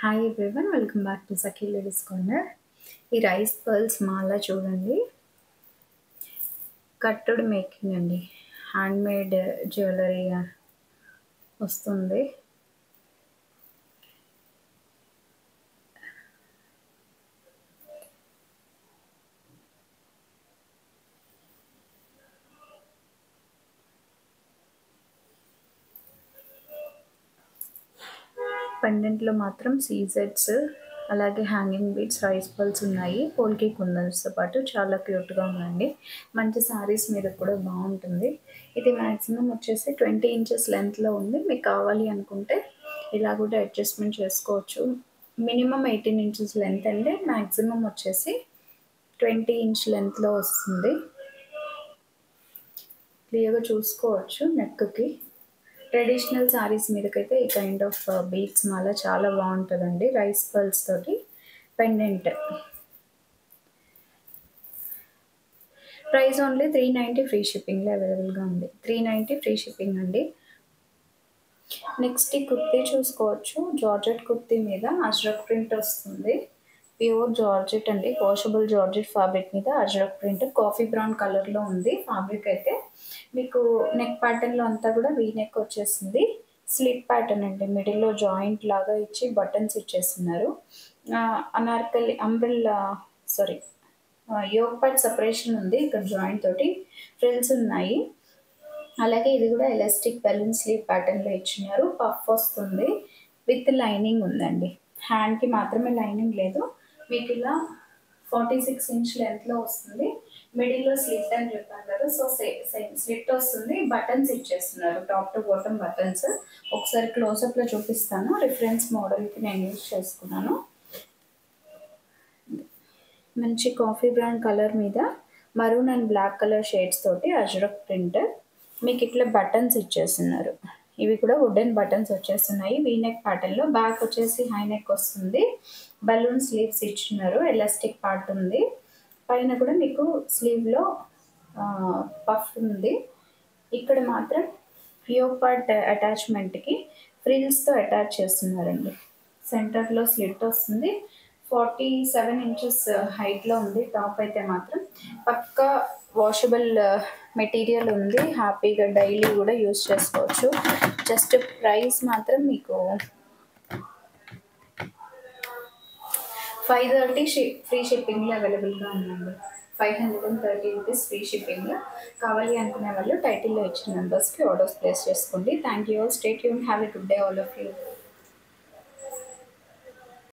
Hi everyone, welcome back to Sakhi ladies corner. ఈ rice pearls మాల చూడండి, కట్టుడు making అండి, హ్యాండ్ మేడ్ జ్యువెలరీ వస్తుంది. పెండెంట్లో మాత్రం సీజెడ్స్, అలాగే హ్యాంగింగ్ బీడ్స్, రైస్ పర్ల్స్ ఉన్నాయి. పోల్కి కుందన్స్తో పాటు చాలా క్యూట్గా ఉందండి. మంచి శారీస్ మీద కూడా బాగుంటుంది. ఇది మ్యాక్సిమం వచ్చేసి 20 ఇంచెస్ లెంత్లో ఉంది. మీకు కావాలి అనుకుంటే ఇలా కూడా అడ్జస్ట్మెంట్ చేసుకోవచ్చు. మినిమం 18 ఇంచెస్ లెంత్ అంటే మ్యాక్సిమం వచ్చేసి 20 ఇంచ్ లెంత్లో వస్తుంది. క్లియర్గా చూసుకోవచ్చు. నెక్కి ట్రెడిషనల్ శారీస్ మీదకైతే ఈ కైండ్ ఆఫ్ బీడ్స్ మాల చాలా బాగుంటుందండి. రైస్ పర్ల్స్ తోటి పెండెంట్. ప్రైస్ ఓన్లీ 390, ఫ్రీ షిప్పింగ్లో అవైలబుల్గా ఉంది. 390 ఫ్రీ షిప్పింగ్ అండి. నెక్స్ట్ ఈ కుర్తీ చూసుకోవచ్చు. జార్జెట్ కుర్తీ మీద అజ్రక్ ప్రింట్ వస్తుంది. ప్యూర్ జార్జెట్ అండి, వాషబుల్ జార్జెట్ ఫ్యాబ్రిక్ మీద అజ్రక్ ప్రింట్ కాఫీ బ్రౌన్ కలర్లో ఉంది. ఫ్యాబ్రిక్ అయితే మీకు నెక్ ప్యాటర్న్లో అంతా కూడా వీ నెక్ వచ్చేసింది. స్లిట్ ప్యాటర్న్ అండి, మిడిల్లో జాయింట్ లాగా ఇచ్చి బటన్స్ ఇచ్చేస్తున్నారు. Anarkali umbrella yoke part separation ఉంది. ఇక్కడ జాయింట్ తోటి ఫ్రిల్స్ ఉన్నాయి. అలాగే ఇది కూడా ఎలాస్టిక్ బెలూన్ స్లీవ్ ప్యాటర్న్లో ఇచ్చినారు. పఫ్ వస్తుంది, విత్ లైనింగ్ ఉందండి. హ్యాండ్కి మాత్రమే లైనింగ్ లేదు. మీకు ఇలా 46 ఇంచ్ లెంత్లో వస్తుంది. మిడిల్లో స్లిట్ అని చెప్పాను కదా, సో స్లిట్ వస్తుంది. బటన్స్ ఇచ్చేస్తున్నారు, టాప్ టు బాటమ్ బటన్స్. ఒకసారి క్లోజప్లో చూపిస్తాను. రిఫరెన్స్ మోడల్కి నేను యూజ్ చేసుకున్నాను. మంచి కాఫీ బ్రౌన్ కలర్ మీద maroon and black colour shades తోటి అజ్రక్ ప్రింట్. మీకు ఇట్లా బటన్స్ ఇచ్చేస్తున్నారు. ఇవి కూడా వుడెన్ బటన్స్ వచ్చేస్తున్నాయి. వీనెక్ ప్యాటర్న్లో. బ్యాక్ వచ్చేసి హై నెక్ వస్తుంది. బలూన్ స్లీవ్స్ ఇచ్చినారు. ఎలాస్టిక్ పార్ట్ ఉంది. పైన కూడా మీకు స్లీవ్లో పఫ్ ఉంది. ఇక్కడ మాత్రం యోగ్ పార్ట్ అటాచ్మెంట్కి ఫ్రిల్స్తో అటాచ్ చేస్తున్నారండి. సెంటర్లో స్లిట్ వస్తుంది. 47 ఇంచెస్ హైట్లో ఉంది. టాప్ అయితే మాత్రం పక్కా వాషబుల్ మెటీరియల్ ఉంది. హ్యాపీగా డైలీ కూడా యూస్ చేసుకోవచ్చు. జస్ట్ ప్రైస్ మాత్రం మీకు 530 ఫ్రీ షిప్పింగ్లో అవైలబుల్గా ఉందండి. 530 రూపీస్ ఫ్రీ షిప్పింగ్లో. కావాలి అనుకునే వాళ్ళు టైటిల్లో ఇచ్చిన నెంబర్స్కి ఆర్డర్స్ ప్లేస్ చేసుకోండి. Thank you. Stay tune. Have a good day all of you.